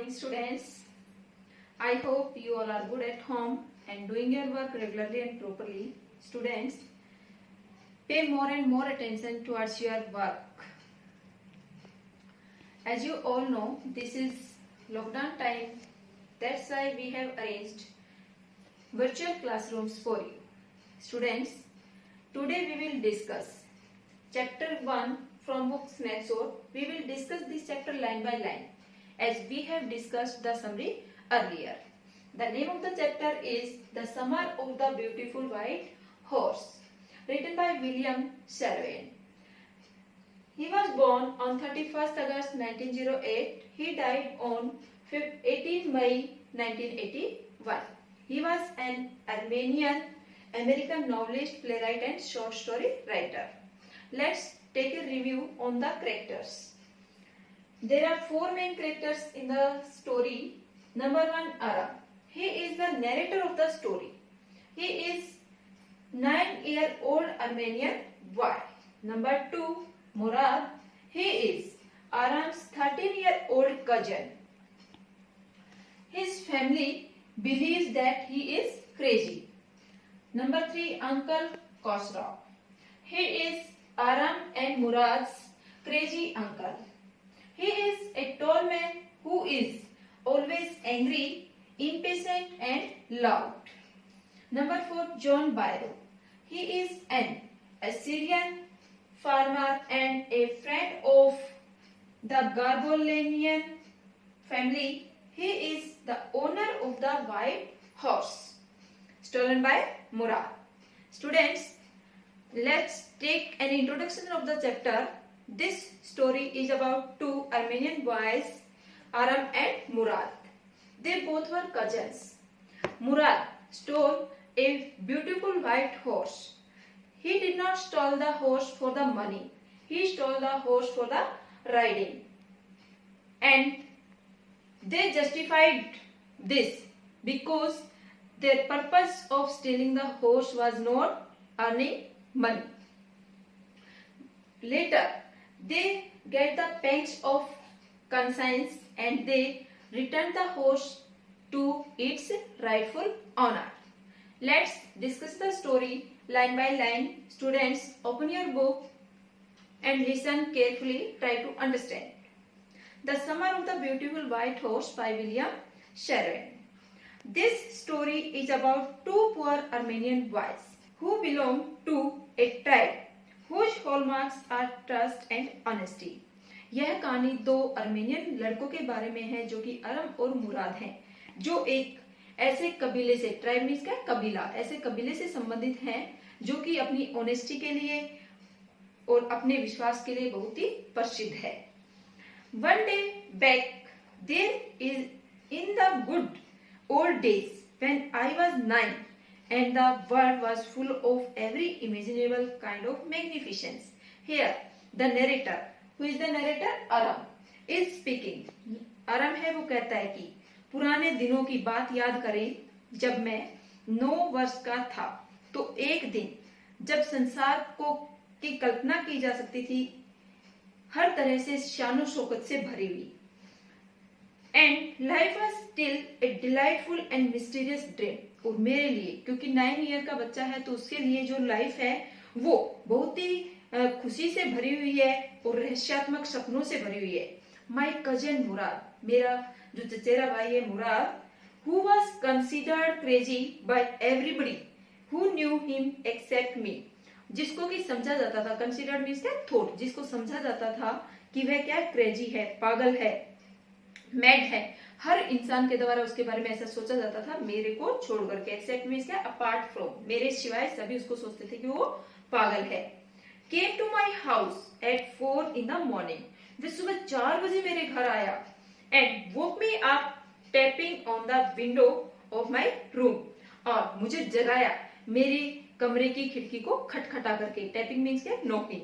morning, students. I hope you all are good at home and doing your work regularly and properly. Students, pay more and more attention towards your work. As you all know, this is lockdown time. That's why we have arranged virtual classrooms for you. Students, today we will discuss chapter 1 from book Snapshot. We will discuss this chapter line by line as we have discussed the summary earlier. The name of the chapter is The Summer of the Beautiful White Horse, written by William Sherwin. He was born on 31st August 1908. He died on 18 May 1981. He was an Armenian American novelist, playwright and short story writer. Let's take a review on the characters. There are 4 main characters in the story. Number 1, Aram. He is the narrator of the story. He is 9-year-old Armenian boy. Number 2, Murad. He is Aram's 13-year-old cousin. His family believes that he is crazy. Number 3, Uncle Khosrow. He is Aram and Murad's crazy uncle. He is a tall man who is always angry, impatient and loud. Number 4, John Byro. He is an Assyrian farmer and a friend of the Garbolanian family. He is the owner of the white horse stolen by Murad. Students, let's take an introduction of the chapter. This story is about 2 Armenian boys, Aram and Murad. They both were cousins. Murad stole a beautiful white horse. He did not steal the horse for the money. He stole the horse for the riding. And they justified this because their purpose of stealing the horse was not earning money. Later, they get the pangs of conscience and they return the horse to its rightful owner. Let's discuss the story line by line. Students, open your book and listen carefully. Try to understand. The Summer of the Beautiful White Horse by William Sherwin. This story is about 2 poor Armenian boys who belong to a tribe whose hallmarks are trust and honesty. यह कहानी 2 Armenian लड़कों के बारे में है जो कि अरम और मुराद हैं, जो एक ऐसे कबीले से, ट्राइब मीन्स क्या, कबीला, ऐसे कबीले से संबंधित हैं जो कि अपनी ऑनेस्टी के लिए और अपने विश्वास के लिए बहुत ही प्रसिद्ध है. One day back, there is in the good old days when I was 9 and the world was full of every imaginable kind of magnificence. Here, the narrator, who is the narrator? Aram, is speaking. Aram है, वो कहता है कि पुराने दिनों की बात याद करें जब मैं 9 वर्ष का था, तो एक दिन जब संसार को की कल्पना की जा सकती थी हर तरह से शानो शौकत से भरी हुई. And life was still a delightful and mysterious dream. और मेरे लिए, क्योंकि 9 ईयर का बच्चा है, तो उसके लिए जो लाइफ है वो बहुत ही खुशी से भरी हुई है और रहस्यात्मक सपनों से भरी हुई है. माई कजन मुराद, मेरा जो चचेरा भाई है Murad, who was considered crazy by everybody who knew him except me. जिसको कि समझा जाता था, कंसिडर्ड मीन्स क्या, थॉट, जिसको समझा जाता था कि वह क्या, क्रेजी है, पागल है, मैड है. हर इंसान के द्वारा उसके बारे में ऐसा सोचा जाता था, मेरे को छोड़ करके. एक्सेप्ट मीन्स क्या, अपार्ट फ्रॉम, मेरे सिवाय सभी उसको सोचते थे कि वो पागल है. Came to my house at 4 in the morning. वह सुबह 4 बजे मेरे घर आया. And woke me up tapping on the window of my room. और मुझे जगाया मेरी कमरे की खिड़की को खटखटा करके. टैपिंग मीन्स क्या, नॉकिंग.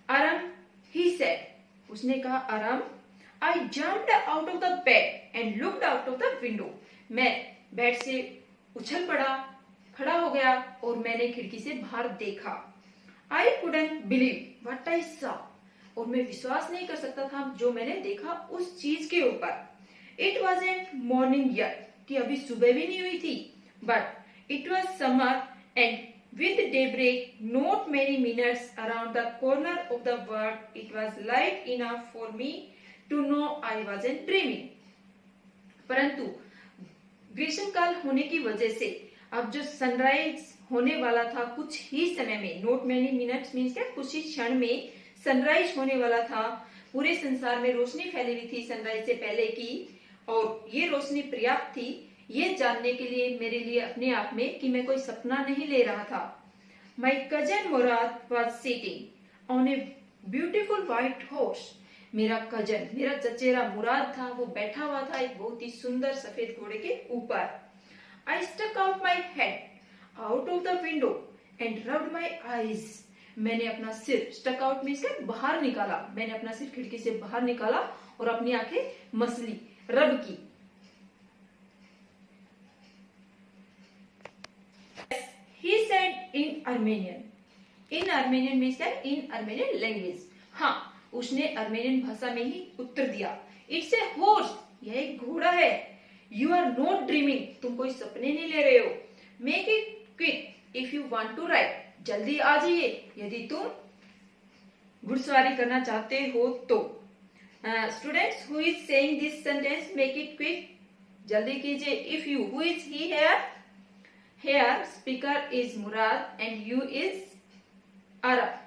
आराम, ही सेड, उसने कहा, आराम, I jumped out of the bed and looked out of the window. मैं बेड से उछल पड़ा, खड़ा हो गया और मैंने खिड़की से बाहर देखा. I couldn't believe what I saw. और मैं विश्वास नहीं कर सकता था जो मैंने देखा उस चीज के ऊपर. It wasn't morning yet, कि अभी सुबह भी नहीं हुई थी, but it was summer and with daybreak, not many minutes around the corner of the world, it was light enough for me to know I wasn't dreaming. परंतु ग्रीष्म काल होने की वजह से अब जो सनराइज होने वाला था कुछ ही समय में, नॉट मेनी मिनट्स मीन्स क्या, कुछ ही क्षण में सनराइज होने वाला था। पूरे संसार में रोशनी फैली हुई थी सनराइज से पहले की, और ये रोशनी पर्याप्त थी ये जानने के लिए मेरे लिए अपने आप में कि मैं कोई सपना नहीं ले रहा था। माई cousin Murad was sitting on a beautiful white horse. मेरा कजन, मेरा चचेरा मुराद था, वो बैठा हुआ था एक बहुत ही सुंदर सफेद घोड़े के ऊपर। I stuck out my head out of the window and rubbed my eyes. मैंने अपना सिर, स्टक आउट मीन्स क्या, बाहर निकाला, मैंने अपना सिर खिड़की से बाहर निकाला और अपनी आंखें मसली, रब की। He said in Armenian. In Armenian means क्या, in Armenian language। हाँ, उसने अर्मेनियन भाषा में ही उत्तर दिया। इट्स ए हॉर्स, यह एक घोड़ा है। यू आर नॉट ड्रीमिंग, तुम कोई सपने नहीं ले रहे हो। Make it quick if you want to ride, जल्दी आ जाइए यदि तुम घुड़सवारी करना चाहते हो तो। Students, who is saying this sentence, make it quick, जल्दी कीजिए। If you, who is he here? Here speaker is Murad and you is Arab.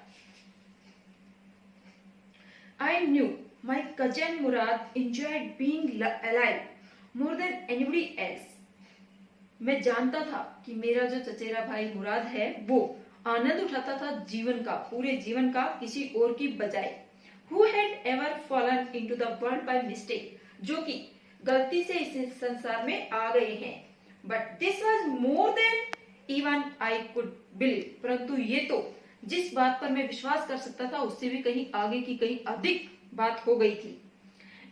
I knew my cousin Murad enjoyed being alive more than anybody else. मैं जानता था कि मेरा जो चचेरा भाई मुराद है वो आनंद उठाता था जीवन का, पूरे जीवन का, किसी और की बजाय। Who had ever fallen into the world by mistake, जो कि गलती से इस संसार में आ गए हैं। But this was more than even I could believe. परंतु ये तो जिस बात पर मैं विश्वास कर सकता था उससे भी कहीं आगे की, कहीं अधिक बात हो गई थी।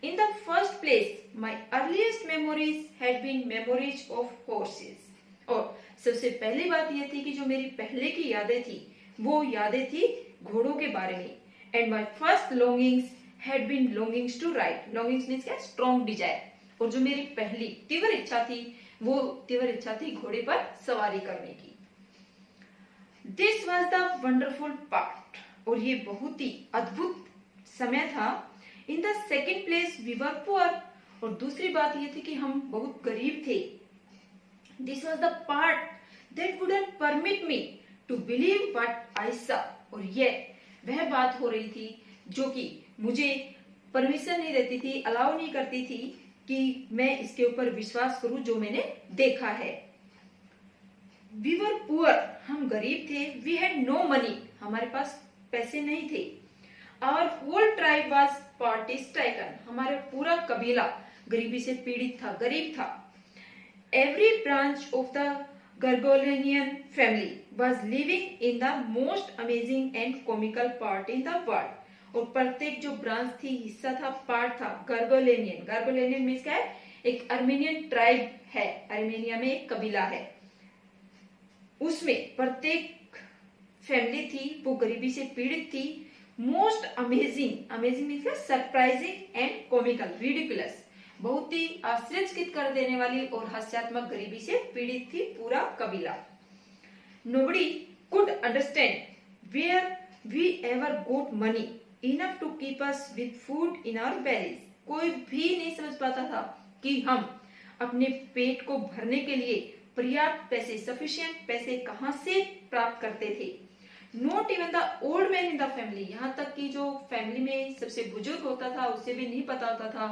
In the first place, my earliest memories had been memories of horses. और सबसे पहली बात यह थी कि जो मेरी पहले की यादें थी वो यादें थी घोड़ों के बारे में। And my first longings had been longings to ride. Longings means क्या, strong desire। और जो मेरी पहली तीव्र इच्छा थी वो तीव्र इच्छा थी घोड़े पर सवारी करने की। This was the wonderful part, और ये बहुत ही अद्भुत समय था। In the second place we were poor, और दूसरी बात ये थी कि हम बहुत गरीब थे। This was the part that wouldn't permit me to believe what I saw, और ये वह बात हो रही थी जो कि मुझे परमिशन नहीं देती थी, अलाउ नहीं करती थी कि मैं इसके ऊपर विश्वास करूं जो मैंने देखा है। We were poor, हम गरीब थे। We had no money, हमारे पास पैसे नहीं थे। Our whole tribe was poverty stricken, हमारा पूरा कबीला गरीबी से पीड़ित था, गरीब था। Every branch of the Gargolenian family was living in the most amazing and comical part in the world, और प्रत्येक जो ब्रांच थी, हिस्सा था, पार्ट था, गर्गोलेनियन। गर्गोलेनियन मीन्स क्या है, एक अर्मेनियन ट्राइब है, अर्मेनिया में एक कबीला है, उसमें प्रत्येक फैमिली थी वो गरीबी से पीड़ित थी। Most amazing, amazing means surprising and comical, ridiculous, बहुत ही आश्चर्यचकित कर देने वाली और हास्यात्मक गरीबी से पीड़ित थी पूरा कबीला। Nobody could understand where we ever got money enough to keep us with food in our bellies. कोई भी नहीं समझ पाता था कि हम अपने पेट को भरने के लिए पर्याप्त पैसे, सफिशिएंट पैसे कहां से प्राप्त करते थे। Not even the old man in the family, यहाँ तक कि जो फैमिली में सबसे बुजुर्ग होता था उसे भी नहीं पता होता था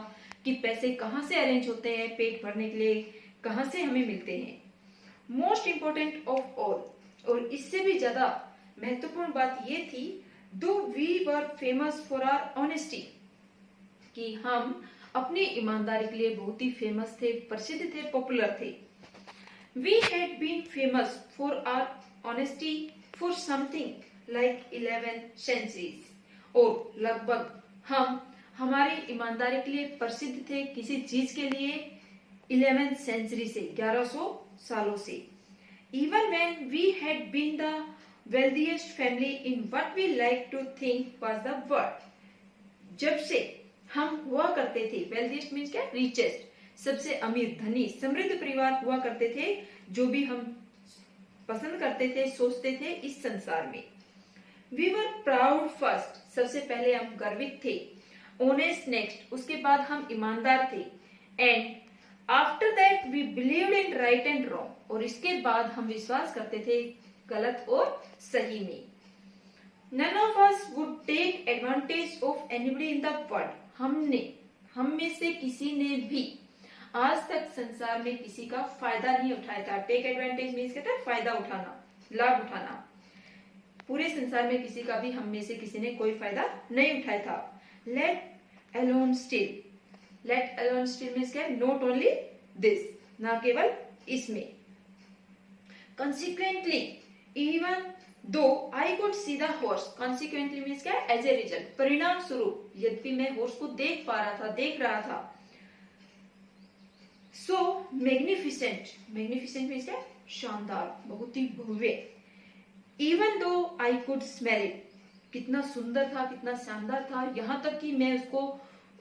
कि पैसे कहां से अरेंज होते हैं, पेट भरने के लिए कहां से हमें मिलते हैं। मोस्ट इंपोर्टेंट ऑफ ऑल, और इससे भी ज्यादा महत्वपूर्ण बात ये थी, though we were famous for our honesty, कि हम अपनी ईमानदारी के लिए बहुत ही फेमस थे, प्रसिद्ध थे, पॉपुलर थे। We had been famous for our honesty for something like 11 centuries, और लगभग हम हमारी ईमानदारी के लिए प्रसिद्ध थे किसी चीज के लिए 11th सेंचुरी से, 1100 सालों से। Even when we had been the wealthiest family in what we like to think was the world, जब से हम हुआ करते थे, wealthiest means क्या, richest, सबसे अमीर, धनी, समृद्ध परिवार हुआ करते थे, जो भी हम पसंद करते थे, सोचते थे इस संसार में। वी वर प्राउड फर्स्ट, सबसे पहले हम गर्वित थे। ऑनेस्ट नेक्स्ट, उसके बाद हम ईमानदार थे। And after that we believed in right and wrong, और इसके बाद हम विश्वास करते थे गलत और सही में। None of us would take advantage of anybody in the world. हम में से किसी ने भी आज तक संसार में किसी का फायदा नहीं उठाया था। टेक एडवांटेज मीन्स कहता है फायदा उठाना, लाभ उठाना। पूरे संसार में किसी का भी हम में से किसी ने कोई फायदा नहीं उठाया था। Let alone still, let alone still means क्या है, नॉट ओनली दिस, ना केवल इसमें। Consequently, even though I could see the horse, consequently means क्या है, as a result, परिणाम स्वरूप, यद्यपि मैं हॉर्स को देख पा रहा था, देख रहा था। So magnificent, magnificent means क्या, शानदार, बहुत ही भव्य। Even though I could smell it, कितना सुंदर था, कितना शानदार था, यहाँ तक कि मैं उसको,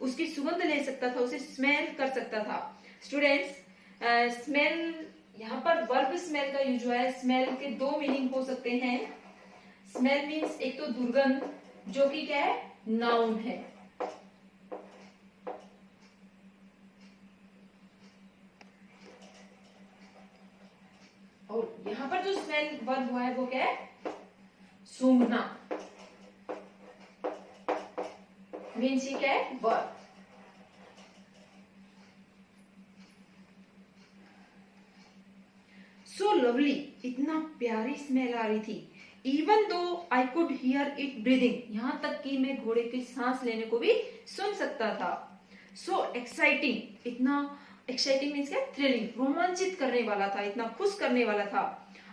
उसकी सुगंध ले सकता था, उसे स्मेल कर सकता था। स्टूडेंट्स, स्मेल, यहाँ पर वर्ब स्मेल का यूज हुआ है। स्मेल के दो मीनिंग हो सकते हैं। स्मेल मीन्स एक तो दुर्गंध, जो कि क्या है, नाउन है। और यहाँ पर जो स्मेल वर्ब हुआ है वो क्या है, सूंघना, मीन्स ये क्या है, वर्ब। सो लवली, इतना प्यारी स्मेल आ रही थी। Even though I could hear it breathing, यहाँ तक कि मैं घोड़े की सांस लेने को भी सुन सकता था। सो एक्साइटिंग, इतना एक्साइटिंग मीन्स क्या, थ्रिलिंग, रोमांचित करने वाला था, इतना खुश करने वाला था।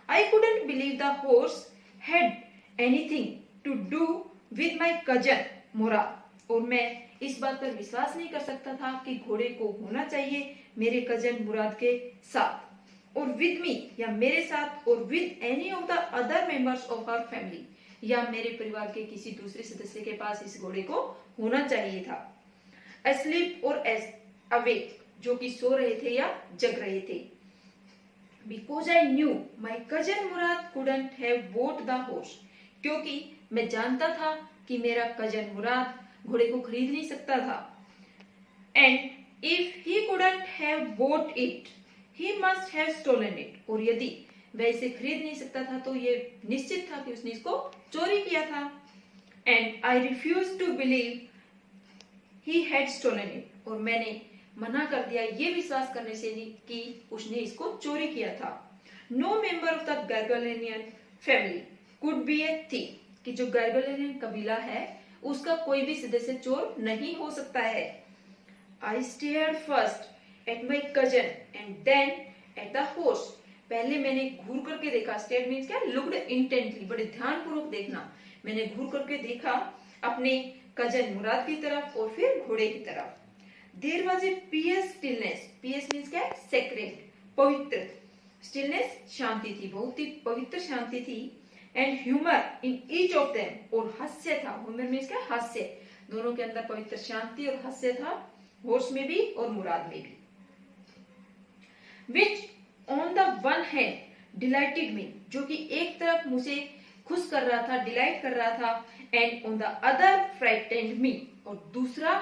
I couldn't believe the horse had anything to do with my cousin Murad, और मैं इस बात पर विश्वास नहीं कर सकता था कि घोड़े को होना चाहिए मेरे कजन मुराद के साथ, और विद मी, या मेरे साथ, और with any of the other members of our family, या मेरे परिवार के किसी दूसरे सदस्य के पास इस घोड़े को होना चाहिए था। अस्लीप और अवेक, जो कि सो रहे थे या जग रहे थे। Because I knew my cousin Murad couldn't have boat the horse, क्योंकि मैं जानता था कि मेरा कजन मुराद घोड़े को खरीद नहीं सकता था। And if he couldn't have boat it, he must have stolen it, और यदि वह इसे खरीद नहीं सकता था तो ये निश्चित था कि उसने इसको चोरी किया था। And I refused to believe he had stolen it, और मैंने मना कर दिया ये विश्वास करने से कि उसने इसको चोरी किया था। No member of the Gargalenian family could be a thief, कि जो गार्गोलेनियन कबीला है उसका कोई भी सदस्य चोर नहीं हो सकता है। I stared first at my cousin and then at the horse, पहले मैंने घूर करके देखा। स्टेयर मीन्स क्या, लुक्ड इंटेंटली, बड़े ध्यानपूर्वक देखना। मैंने घूर करके देखा अपने कजन मुराद की तरफ और फिर घोड़े की तरफ। There was a peace stillness, peace means क्या, सेक्रेड, पवित्र। स्टिलनेस शांति थी, बहुत ही पवित्र शांति थी। And humour in each of them, और हास्य था। ह्यूमर मीन्स क्या, हास्य। दोनों के अंदर पवित्र शांति और हास्य था, हॉर्स में भी और मुराद में भी। Which on the one hand delighted me, जो कि एक तरफ मुझे खुश कर रहा था, डिलाइट कर रहा था, and on the other frightened me, और दूसरा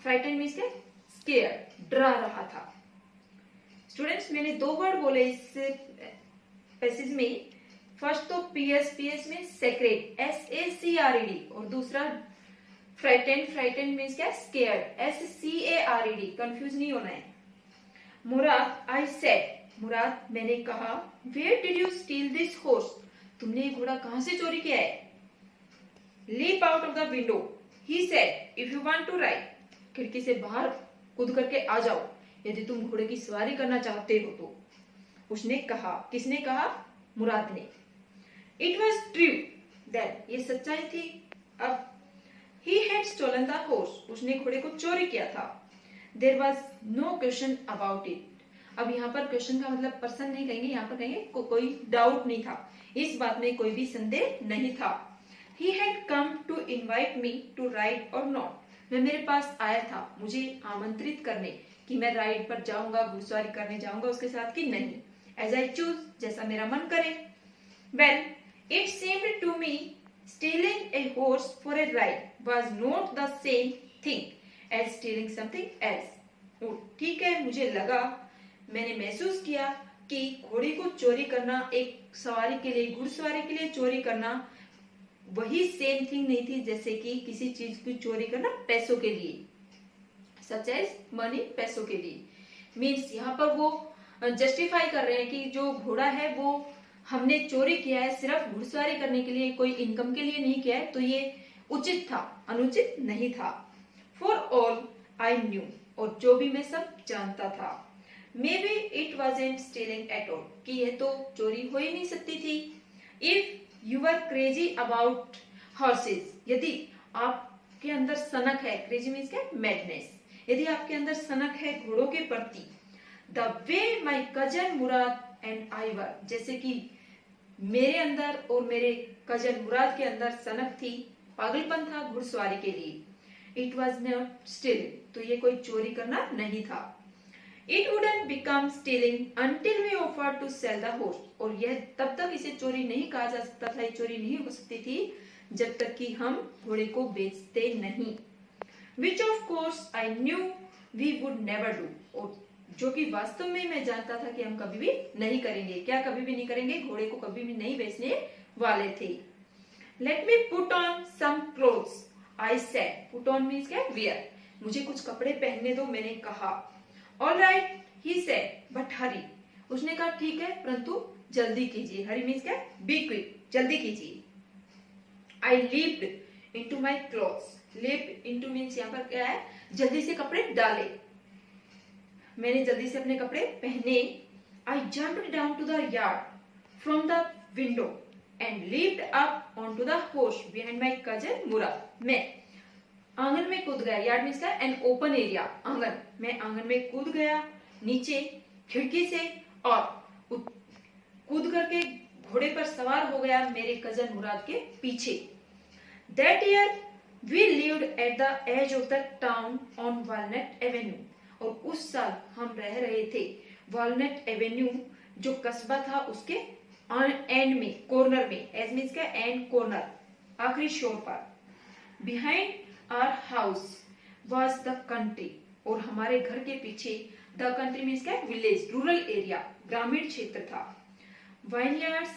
frightened means क्या, scared, डरा रहा था। स्टूडेंट्स, मैंने दो वर्ड बोले इस पैसेज में। फर्स्ट तो पीएस, पीएस में सेक्रेड, SACRED, और दूसरा फ्राइटेंड, फ्राइटेंड मीन्स क्या, स्केयर्ड, SCARED, कंफ्यूज नहीं होना है। मुराद, आई सेड, मुराद मैंने कहा, where did you steal this horse, तुमने ये घोड़ा कहां से चोरी किया है। Leap out of the window, he said, if you want to ride, खिड़की से बाहर कूद करके आ जाओ यदि तुम घोड़े की सवारी करना चाहते हो तो। उसने कहा, किसने कहा, मुराद ने। इट वॉज ट्रू दैट, ये सच्चाई थी। अब he had stolen the horse, उसने घोड़े को चोरी किया था। There was no question about it, अब यहाँ पर क्वेश्चन का मतलब पर्सन नहीं कहेंगे, यहाँ पर कहेंगे कोई डाउट नहीं था, इस बात में कोई भी संदेह नहीं था। He had come to invite me to ride or not, वह मेरे पास आया था मुझे आमंत्रित करने कि मैं राइड पर जाऊंगा, घुड़सवारी करने जाऊंगा उसके साथ कि नहीं। एज आई चूज, जैसा मेरा मन करे। Well it seemed to me stealing a horse for a ride was not the same thing as stealing something else. ठीक है, मुझे लगा, मैंने महसूस किया कि घोड़े को चोरी करना, एक सवारी के लिए, घुड़सवारी के लिए चोरी करना वही सेम थिंग नहीं थी जैसे कि किसी चीज की चोरी करना पैसों के लिए, सच एज मनी, पैसों के लिए। मीन्स यहाँ पर वो जस्टिफाई कर रहे हैं कि जो घोड़ा है वो हमने चोरी किया है सिर्फ घुड़सवारी करने के लिए, कोई इनकम के लिए नहीं किया है, तो ये उचित था, अनुचित नहीं था। फॉर ऑल आई न्यू, और जो भी मैं सब जानता था। Maybe it wasn't stealing at all, कि यह तो चोरी हो ही नहीं सकती थी। If you are crazy about horses, यदि आपके अंदर सनक है, क्रेजी मीन्स क्या, मैडनेस, यदि आपके अंदर सनक है घोड़ों के प्रति, the way my cousin Murad and I were, जैसे कि मेरे अंदर और मेरे कजन मुराद के अंदर सनक थी, पागलपन था घुड़सवारी के लिए, इट वॉज नॉट स्टीलिंग, तो ये कोई चोरी करना नहीं था। It wouldn't become stealing until we offered to sell the horse, और यह तब तक इसे चोरी नहीं कहा जा सकता था, ये चोरी नहीं हो सकती थी जब तक कि हम घोड़े को बेचते नहीं। Which of course I knew we would never do, और जो कि वास्तव में मैं जानता था कि हम कभी भी नहीं करेंगे। क्या कभी भी नहीं करेंगे? घोड़े को कभी भी नहीं बेचने वाले थे। Let me put on some clothes, I said. Put on means क्या? Wear. मुझे कुछ कपड़े पहनने दो, मैंने कहा। All right, he said, but hurry. उसने कहा ठीक है, परंतु जल्दी कीजिए। हरी मीन्स क्या? Be quick, जल्दी कीजिए। I leaped into my clothes. Leap into means यहाँ पर क्या है? जल्दी से कपड़े डाले। मैंने जल्दी से अपने कपड़े पहने। I jumped down to the yard from the window and leaped up onto the horse behind my cousin Murad. मैं आंगन में कूद गया। यार्ड मीन्स क्या? एन ओपन एरिया, आंगन। मैं आंगन में कूद गया नीचे खिड़की से, और कूद करके घोड़े पर सवार हो गया मेरे कजन मुराद के पीछे। That year we lived at the edge of the town on Walnut Avenue, और उस साल हम रह रहे थे वॉलनट एवेन्यू, जो कस्बा था उसके एंड में, कॉर्नर में। एज मीन्स क्या? एंड कॉर्नर, आखिरी शोर पर। Behind Our house was the country, और हमारे घर के पीछे the country means क्या? विलेज, रूरल एरिया, ग्रामीण क्षेत्र था। Vineyards,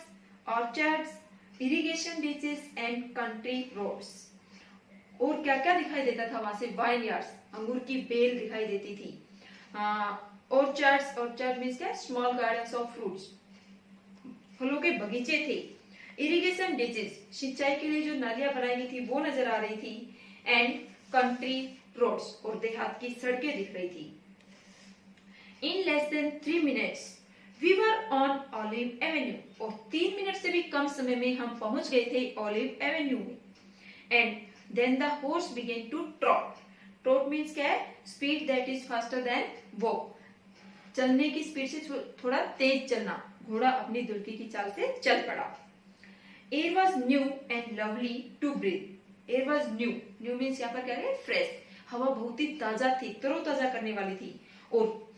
orchards, irrigation ditches and country roads, और क्या क्या दिखाई देता था वहां से? Vineyards, अंगूर की बेल दिखाई देती थी। Orchards, orchard means क्या? Small gardens of fruits, फलों के बगीचे थे। Irrigation ditches, सिंचाई के लिए जो नालियां बनाई गई थी वो नजर आ रही थी। एंड कंट्री रोड्स, और देहात की सड़कें दिख रही थी। In less than 3 minutes we were on Olive Avenue, और 3 मिनट से भी कम समय में हम पहुंच गए थे ऑलिव एवेन्यू में। And then the horse began to trot. Trot means क्या है? Speed that is faster than walk, चलने की स्पीड से थोड़ा तेज चलना। घोड़ा अपनी दुल्की की चाल से चल पड़ा। Air was new and lovely to breathe. Air was new, new means यहाँ पर क्या है? फ्रेश। हवा बहुत ही ताजा थी, तरोताजा करने वाली थी, और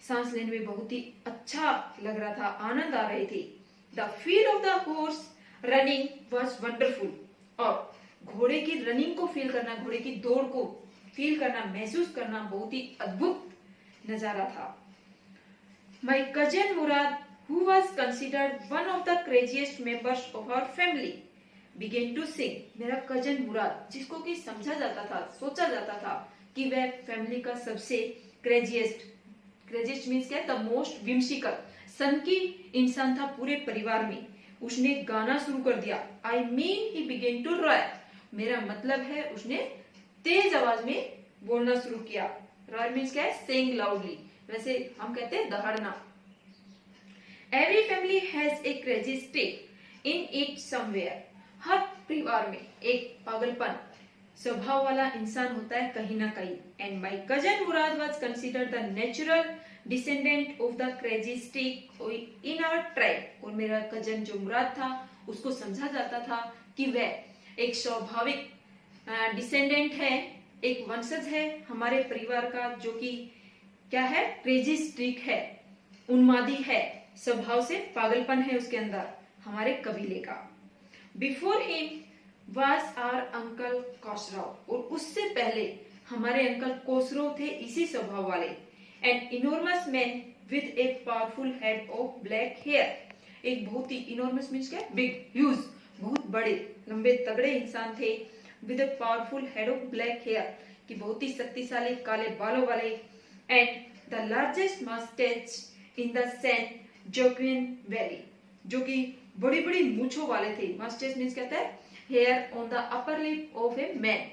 सांस लेने में बहुत ही अच्छा लग रहा था, आनंद आ रहे थे। The feel of the horse running was wonderful, और घोड़े की रनिंग को फील करना, घोड़े की दौड़ को फील करना, महसूस करना बहुत ही अद्भुत नजारा था। माई cousin Murad, who was considered one of the craziest members of our family, began to sing. मेरा कजन मुराद, जिसको कि समझा जाता था, सोचा जाता था कि वह फैमिली का सबसे क्रेजिएस्ट मीन्स क्या? द मोस्ट विम्सिकल, सन की इंसान था पूरे परिवार में। उसने गाना शुरू कर दिया। I mean he began to roar, मेरा मतलब है उसने तेज आवाज में बोलना शुरू किया। रॉय मीन्स क्या है? सिंग लाउडली, वैसे हम कहते हैं दहाड़ना। Every family has a crazy streak in it somewhere, हर परिवार में एक पागलपन स्वभाव वाला इंसान होता है कहीं ना कहीं। And my cousin Murad was considered the natural descendant of the crazy streak in our tribe, और मेरा कजन जो मुराद था उसको समझा जाता था कि वह एक स्वाभाविक डिसेंडेंट है, एक वंशज है हमारे परिवार का, जो कि क्या है, क्रेजी स्ट्रीक है, उन्मादी है, स्वभाव से पागलपन है उसके अंदर हमारे कबीले का। Before him was our uncle Khosrove, और उससे पहले हमारे अंकल कोसराव थे इसी स्वभाव वाले। An enormous man with a powerful head of black hair, एक बहुत ही इनॉर्मस मीन्स क्या, बिग, ह्यूज, बहुत बड़े लंबे तगड़े इंसान थे। With a powerful head of black hair, कि बहुत ही शक्तिशाली काले बालों वाले। And the largest mustache in the San Joaquin Valley, जो कि बड़ी बड़ी मूछों वाले थे। मस्टैच मीन्स कहता है hair on the upper lip of a man,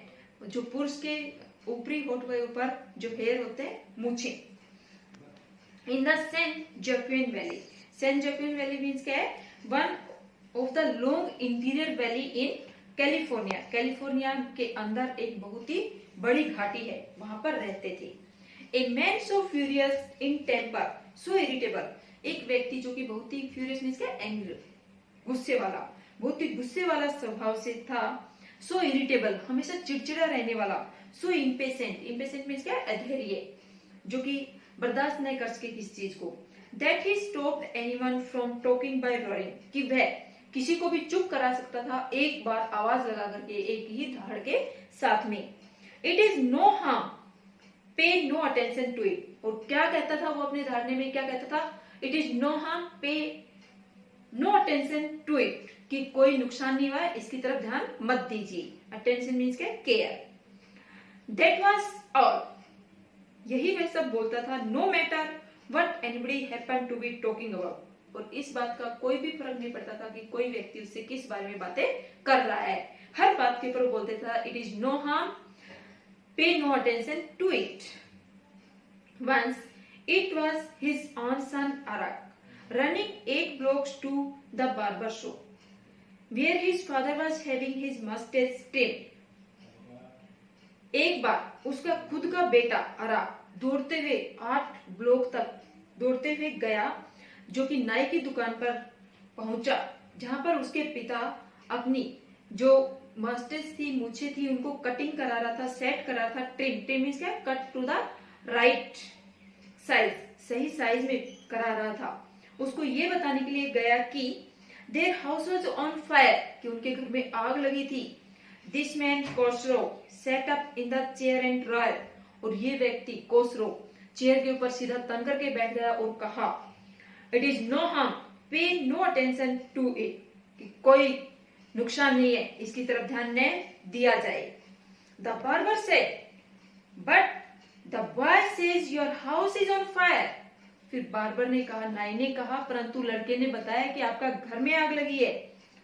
जो पुरुष के ऊपरी होठ के ऊपर जो हेयर होते हैं, मूछे। In the San Joaquin Valley, San Joaquin Valley means क्या है, one of the long interior valley in California, California के अंदर एक बहुत ही बड़ी घाटी है, वहां पर रहते थे। A man so furious in temper so irritable, एक व्यक्ति जो कि बहुत ही फ्यूरियस मीन्स क्या, एंग्री, गुस्से वाला, बहुत ही गुस्से वाला स्वभाव से था। सो इरिटेबल, हमेशा चिड़चिड़ा रहने वाला। सो इम्पेशेंट, इम्पेशेंट मीन्स क्या, अधैर्य, जो कि बर्दाश्त नहीं कर सके किस चीज को। That he stopped anyone from talking by roaring, कि वह किसी को भी चुप करा सकता था एक बार आवाज लगा करके, एक ही धाड़ के साथ में। It is no harm, pay no attention to it, और क्या कहता था वो अपने धारणे में, क्या कहता था, it is no harm, pay no attention to it, कि कोई नुकसान नहीं हुआ, इसकी तरफ ध्यान मत दीजिए। अटेंशन मीन्स क्या, केयर। दैट वाज ऑल, यही वह सब बोलता था। No matter what anybody happen to be talking about, और इस बात का कोई भी फर्क नहीं पड़ता था कि कोई व्यक्ति उससे किस बारे में बातें कर रहा है, हर बात के ऊपर बोलते था it is no harm, pay no attention to it. Once it was his own son Arak running 8 blocks to the barber shop where his father was having his mustache trimmed। एक बार उसका खुद का बेटा अरा दौड़ते हुए 8 ब्लॉक तक दौड़ते हुए गया, जो कि नाई की दुकान पर पहुंचा, जहां पर उसके पिता अपनी जो मस्टेच थी, मूछे थी, उनको कटिंग करा रहा था, सेट करा रहा था। ट्रिम, ट्रिम मींस क्या, cut to the right size, सही साइज में करा रहा था। उसको ये बताने के लिए गया कि their house was on fire, कि उनके घर में आग लगी थी। This man Khosrove sat up in the chair and roared, और ये व्यक्ति कोसरो चेयर के ऊपर सीधा तन करके बैठ गया और कहा it is no harm, pay no attention to it, कि कोई नुकसान नहीं है, इसकी तरफ ध्यान न दिया जाए। The barber said but the boy says your house is on fire, फिर बार्बर ने कहा, नाई ने कहा, परंतु लड़के ने बताया कि आपका घर में आग लगी है।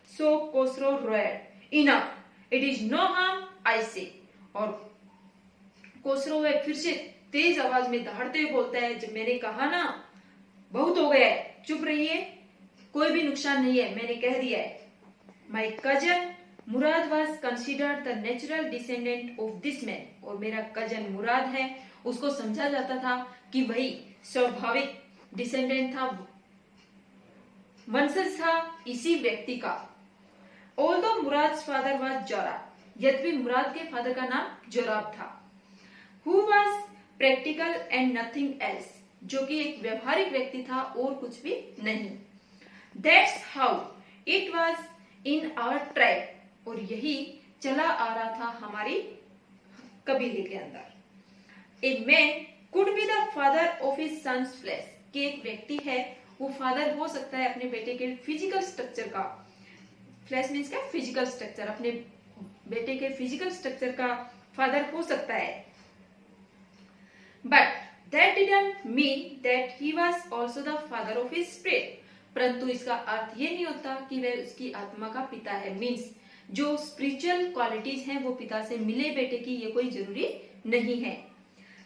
So Khosrove roared enough, it is no harm I say, और कोसरो फिर से तेज आवाज में दहाड़ते हुए बोलता है, जब मैंने कहा ना, बहुत हो गया है, चुप रहिए, कोई भी नुकसान नहीं है, मैंने कह दिया है। माई cousin Murad was considered the natural descendant of this man, और मेरा कजन मुराद है, उसको समझा जाता था कि वही स्वाभाविक डिसेंडेंट था, वंशज था इसी व्यक्ति का। ऑल्दो मुराद फादर वॉज जोराब, यद्यपि मुराद के फादर का नाम जोराब था। Who was practical and nothing else, जो कि एक व्यवहारिक व्यक्ति था और कुछ भी नहीं। That's how it was in our tribe, और यही चला आ रहा था हमारी कबीले के अंदर। A man could be the father of his sons flesh, कि एक व्यक्ति है वो फादर हो सकता है अपने बेटे के फिजिकल स्ट्रक्चर का। फ्लैश मीन्स क्या, फिजिकल स्ट्रक्चर, अपने बेटे के फिजिकल स्ट्रक्चर का फादर हो सकता है। But that didn't mean that he was also the father of his spirit, परंतु इसका अर्थ ये नहीं होता कि वह उसकी आत्मा का पिता है। मीन्स जो स्पिरिचुअल क्वालिटीज हैं वो पिता से मिले बेटे की, ये कोई जरूरी नहीं है।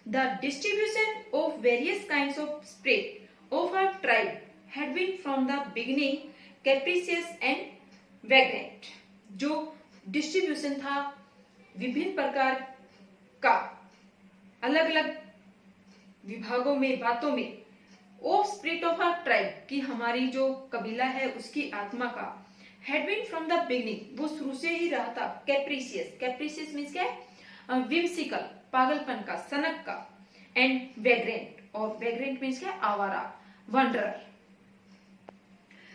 The distribution of various kinds of spirit of our tribe had been from the beginning capricious and vagrant, जो डिस्ट्रीब्यूशन था विभिन्न प्रकार का, अलग अलग विभागों में, बातों में, of spirit of our tribe, की हमारी जो कबीला है उसकी आत्मा का, had been from the beginning, वो शुरू से ही रहा था। कैप्रिशियस, कैप्रिशियस मीन्स क्या है, विम्सिकल, पागलपन का, सनक का, एंड वैग्रेंट, और वैग्रेंट मीन्स क्या, आवारा, wanderer.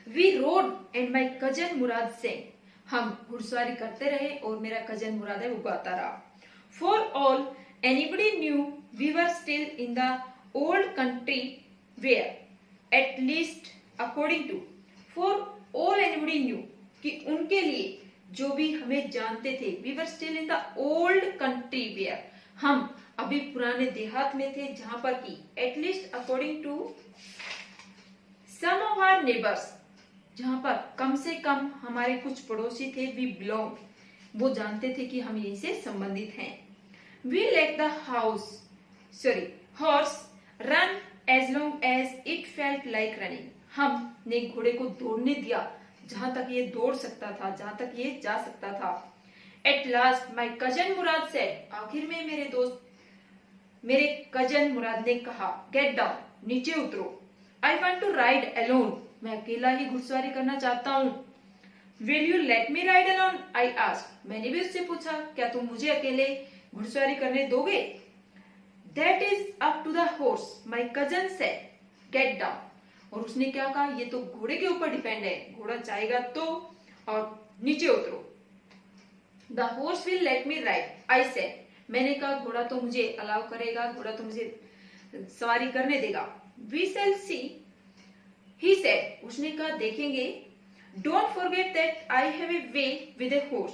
We rode and my cousin Murad sang, हम घुड़सवारी करते रहे और मेरा कजन मुराद है वो गाता रहा। For all anybody knew we were still in the old country where at least according to, for all anybody knew, कि उनके लिए जो भी हमें जानते थे, we were still in the old country where, हम अभी पुराने देहात में थे जहां पर कि at least according to some of our neighbours, जहां पर कम से कम हमारे कुछ पड़ोसी थे, वी बिलोंग, वो जानते थे कि हम यहीं से संबंधित हैं। We let the horse run as long as it felt like running, हमने घोड़े को दौड़ने दिया जहां तक ये दौड़ सकता था, जहां तक ये जा सकता था। At last my cousin Murad said, आखिर में मेरे कजन मुराद ने कहा, गेट डाउन, नीचे उतरो। I want to ride alone, मैं अकेला ही घुड़सवारी करना चाहता हूँ। Will you let me ride alone, I asked, मैंने भी उससे पूछा, क्या तुम मुझे अकेले घुड़सवारी करने दोगे? That is up to the horse, my cousin said, get down, और उसने क्या कहा, ये तो घोड़े के ऊपर डिपेंड है, घोड़ा चाहेगा तो, और नीचे उतरो। The horse will let me ride, I said, मैंने कहा घोड़ा तो मुझे अलाउ करेगा, घोड़ा तो मुझे सवारी करने देगा। We shall C, he said, उसने कहा देखेंगे। Don't forget that I have a way with a horse,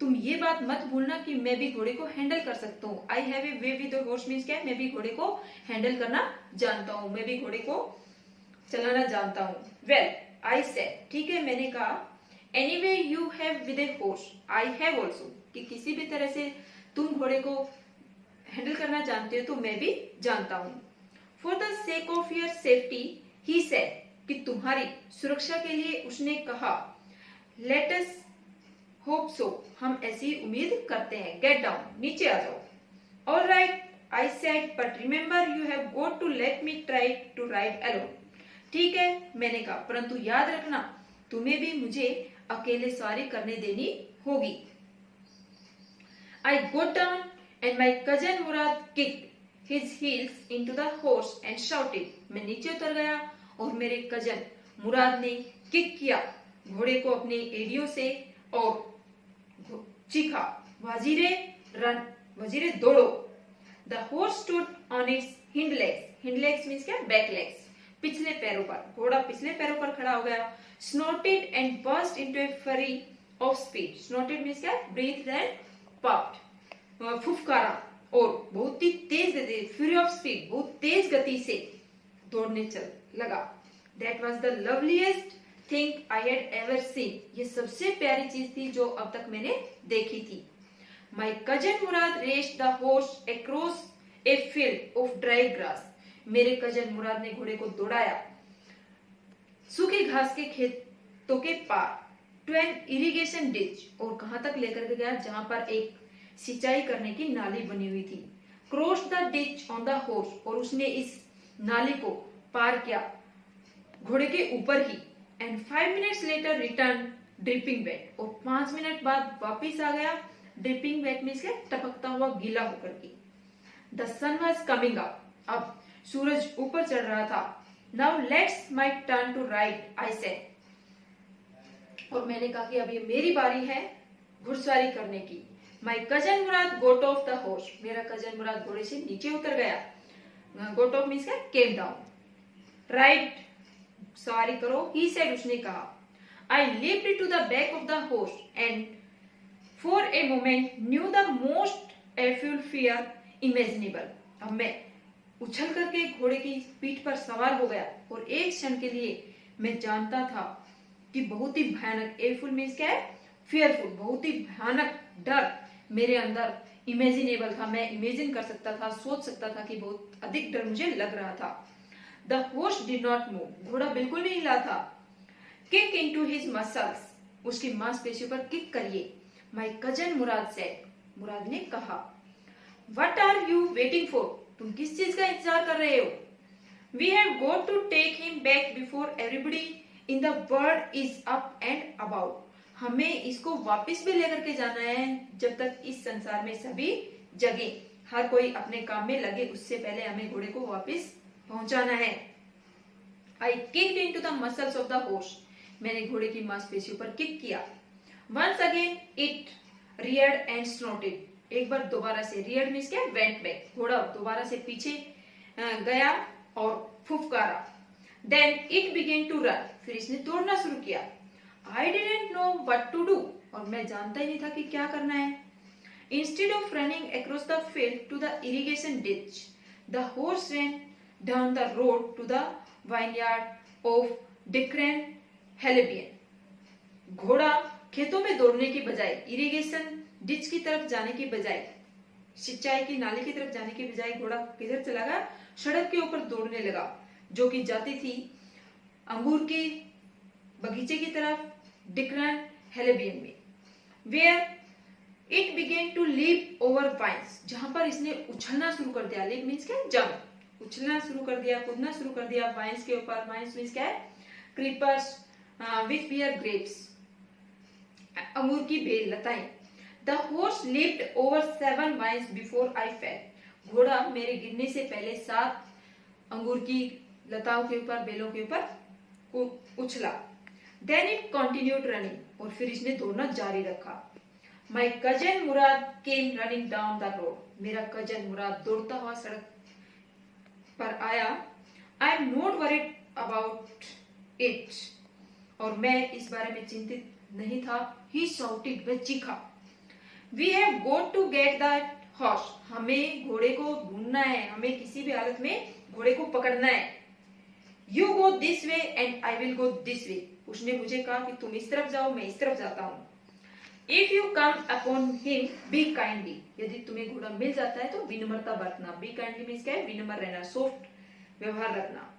तुम ये बात मत भूलना कि मैं भी घोड़े को हैंडल कर सकता हूँ। I have a way with a horse means क्या है, मैं भी घोड़े को हैंडल करना जानता हूँ, मैं भी घोड़े को चलाना जानता हूँ। वेल आई सेड, ठीक है मैंने कहा। Anyway you have with a horse, I have also, कि किसी भी तरह से तुम घोड़े को हैंडल करना जानते हो तो मैं भी जानता हूँ। For the sake of your safety, he said, कि तुम्हारी सुरक्षा के लिए उसने कहा। लेट अस होप सो, हम ऐसी उम्मीद करते हैं। गेट डाउन, नीचे आ जाओ। All right, I said, but remember you have got to let me try to ride alone, ठीक है मैंने कहा, परंतु याद रखना तुम्हें भी मुझे अकेले सवारी करने देनी होगी। I got down and my cousin Murad kicked his heels into the horse and shouted, मैं नीचे उतर गया और मेरे कजन मुराद ने किक किया घोड़े को अपने एड़ियों से और चीखा, वजीरे रन, वजीरे दौड़ो। The horse stood on its hind legs, hind legs means क्या, बैक लेग्स, पिछले पैरों पर, घोड़ा पिछले पैरों पर खड़ा हो गया। Snorted and burst into a flurry of speed, snorted means क्या, breathed and puffed, फुफकारा, और बहुत ही तेज गति, फ्यूरी ऑफ स्पीड, बहुत तेज गति से दौड़ने चल लगा। That was the loveliest thing I had ever seen, ये सबसे प्यारी चीज थी जो अब तक मैंने देखी थी। My cousin Murad raced the horse across a field of dry grass, मेरे कजन मुराद ने घोड़े को दौड़ाया सूखे घास के खेतों के पार, to an irrigation ditch, और कहां तक लेकर के गया, जहां पर एक सिंचाई करने की नाली बनी हुई थी। Cross the ditch on the horse, और उसने इस नाली को पार किया घोड़े के ऊपर ही। And 5 minutes later return dripping wet, और 5 मिनट बाद वापिस आ गया ड्रिपिंग वेट मींस क्या, टपकता हुआ गीला होकर के। The sun was coming up, अब सूरज ऊपर चढ़ रहा था। Now let's my turn to ride, I said, और मैंने कहा कि अब ये मेरी बारी है घुड़सवारी करने की। My cousin Murad got off the horse, मेरा कजन मुराद घोड़े से नीचे उतर गया। गोट ऑफ मीन्स क्या, केम डाउन। राइड, सवारी करो, ही सेड, उसने कहा। आई leaped to the back of the horse and for a moment knew the most awful fear imaginable, अब मैं उछल करके घोड़े की पीठ पर सवार हो गया और एक क्षण के लिए मैं जानता था कि बहुत ही भयानक, एफुल मीन्स क्या है, फियरफुल, बहुत ही भयानक डर मेरे अंदर इमेजिनेबल था, मैं इमेजिन कर सकता था, सोच सकता था कि बहुत अधिक डर मुझे लग रहा था। The horse did not move, घोड़ा बिल्कुल नहीं हिला था। किक इनटू हिज मसल्स, उसकी मांसपेशियों पर किक करिए। My cousin Murad said, Murad ने कहा। What are you waiting for, तुम किस चीज का इंतजार कर रहे हो? We have got to take him back before everybody in the world is up and about, हमें इसको वापस भी लेकर के जाना है जब तक इस संसार में सभी जगह हर कोई अपने काम में लगे, उससे पहले हमें घोड़े को वापस पहुंचाना है। I kicked into the muscles of the horse, मैंने घोड़े की मांसपेशियों पर किक किया। Once again it reared and snorted, एक बार दोबारा से, रियर्ड मींस क्या, वेंट बैक, घोड़ा दोबारा से पीछे गया और फुफकारा। Then it began to run, फिर इसने दौड़ना शुरू किया। I didn't know what to do, और मैं जानता ही नहीं था कि क्या करना है। Instead of running across the field to the irrigation ditch, the horse ran down the road to the vineyard of Dikran Halabian. घोड़ा खेतों में दौड़ने की बजाय, इरिगेशन डिच की तरफ जाने की बजाय, सिंचाई की नाली की तरफ जाने की बजाय घोड़ा किधर चला गया, सड़क के ऊपर दौड़ने लगा, जो कि जाती थी अंगूर के बगीचे की तरफ, डिक्रेन हेलेबियन में। Where it began to leap over vines, जहां पर इसने उछलना शुरू कर दिया। लीप मीन्स क्या, जंप, उछलना शुरू कर दिया, कूदना शुरू कर दिया वाइन्स के ऊपर। वाइन्स मीन्स क्या है, क्रीपर्स विच बियर ग्रेप्स, अंगूर की बेल, लताएं। The horse leaped over 7 vines before I fell, घोड़ा मेरे गिरने से पहले 7 अंगूर की लताओं के ऊपर, बेलों के ऊपर उछला। देन इट कंटिन्यूड रनिंग, और फिर इसने दौड़ना जारी रखा। माई cousin Murad came running down the road, मेरा कजन मुराद दौड़ता हुआ सड़क पर आया। I am not worried about it, और मैं इस बारे में चिंतित नहीं था। ही शाउटेड, वह चीखा। We have got to get that horse, हमें घोड़े को ढूंढना है, हमें किसी भी हालत में घोड़े को पकड़ना है। You go this way and I will go this way, उसने मुझे कहा कि तुम इस तरफ जाओ, मैं इस तरफ जाता हूँ। If you come upon him B kindly, यदि तुम्हें घोड़ा मिल जाता है तो विनम्रता बरतना। बी काइंडली मीन्स क्या है, विनम्र रहना, सॉफ्ट व्यवहार रखना।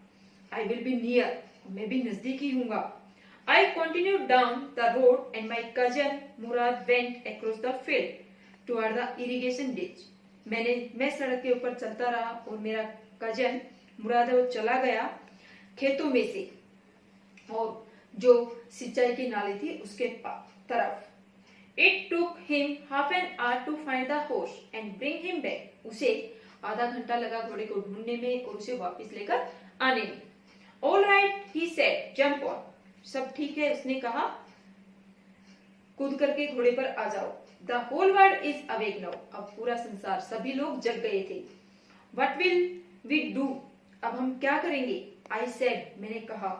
आई विल बी नियर, मैं भी नजदीक ही हूंगा। I continued down the road and my cousin Murad went across the field toward the irrigation ditch. मैं सड़क के ऊपर चलता रहा और मेरा कजन मुराद वो चला गया खेतों में से, और जो सिंचाई की नाली थी उसके तरफ। It took him half an hour to find the horse and bring him back. उसे आधा घंटा लगा घोड़े को ढूंढने में और उसे वापस लेकर आने में। All right, he said, jump on. सब ठीक है, उसने कहा, कूद करके घोड़े पर आ जाओ। The whole world is awake now, अब पूरा संसार, सभी लोग जग गए थे। व्हाट विल वी डू, अब हम क्या करेंगे? आई सेड, मैंने कहा।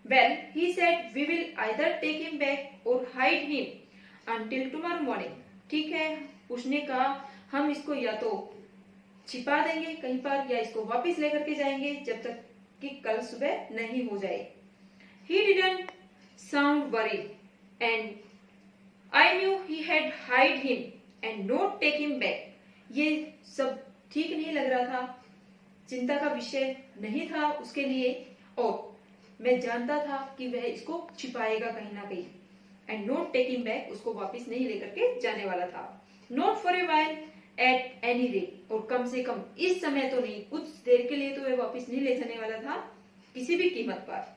Well, he said, we will either take him back or hide him until tomorrow morning. ठीक है, उसने कहा, हम इसको या तो छिपा देंगे कहीं पर, या इसको वापस लेकर के जाएंगे जब तक कि कल सुबह नहीं हो जाए। He didn't sound worried, and I knew he had hide him and not take him back. ये सब ठीक नहीं लग रहा था, चिंता का विषय नहीं था उसके लिए, और मैं जानता था कि वह इसको छिपाएगा कहीं ना कहीं। And not take him back, उसको वापस नहीं लेकर के जाने वाला था। Not for a while, at any rate, और कम से कम इस समय तो नहीं, कुछ देर के लिए तो वह वापस नहीं ले जाने वाला था किसी भी कीमत पर।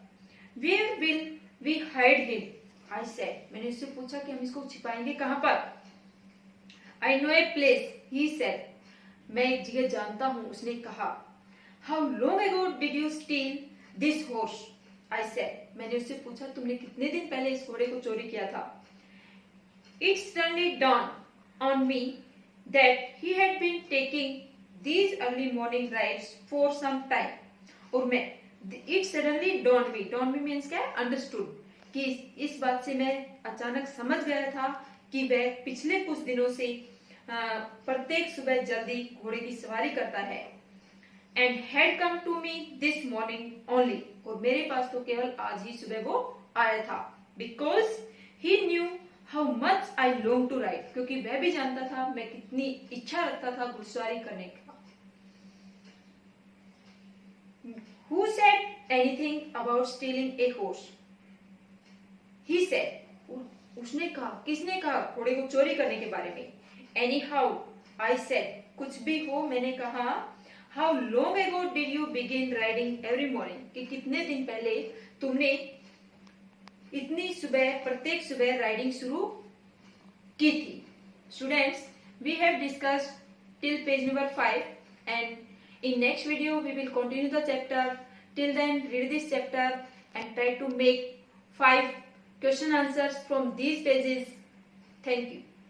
Where will we hide him? I said. मैंने उससे पूछा कि हम इसको छिपाएंगे कहाँ पर? I know a place, he said. मैं एक जगह जानता हूँ, उसने कहा। How long ago did you steal this horse? I said. मैंने उससे पूछा, तुमने कितने दिन पहले इस घोड़े को चोरी किया था? It suddenly dawned on me that he had been taking these early morning rides for some time. और मैं It suddenly dawned me. Dawned me means क्या है? Understood. कि इस बात से मैं अचानक समझ गया था कि वह पिछले कुछ दिनों से प्रत्येक सुबह जल्दी घोड़े की सवारी करता है। And had come to me this morning only. और मेरे पास तो केवल आज ही सुबह वो आया था। Because he knew how much I long to ride. क्योंकि वह भी जानता था मैं कितनी इच्छा रखता था घुड़सवारी करने का। Who said anything about stealing a horse? He said. उसने कहा, किसने कहा घोड़े को चोरी करने के बारे में? Anyhow, I said. कुछ भी हो, मैंने कहा। How long ago did you begin riding every morning? कि कितने दिन पहले तुमने इतनी सुबह, प्रत्येक सुबह राइडिंग शुरू की थी? Students, we have discussed till page number 5 and In next video, we will continue the chapter. Till then, read this chapter and try to make 5 question answers from these pages. Thank you.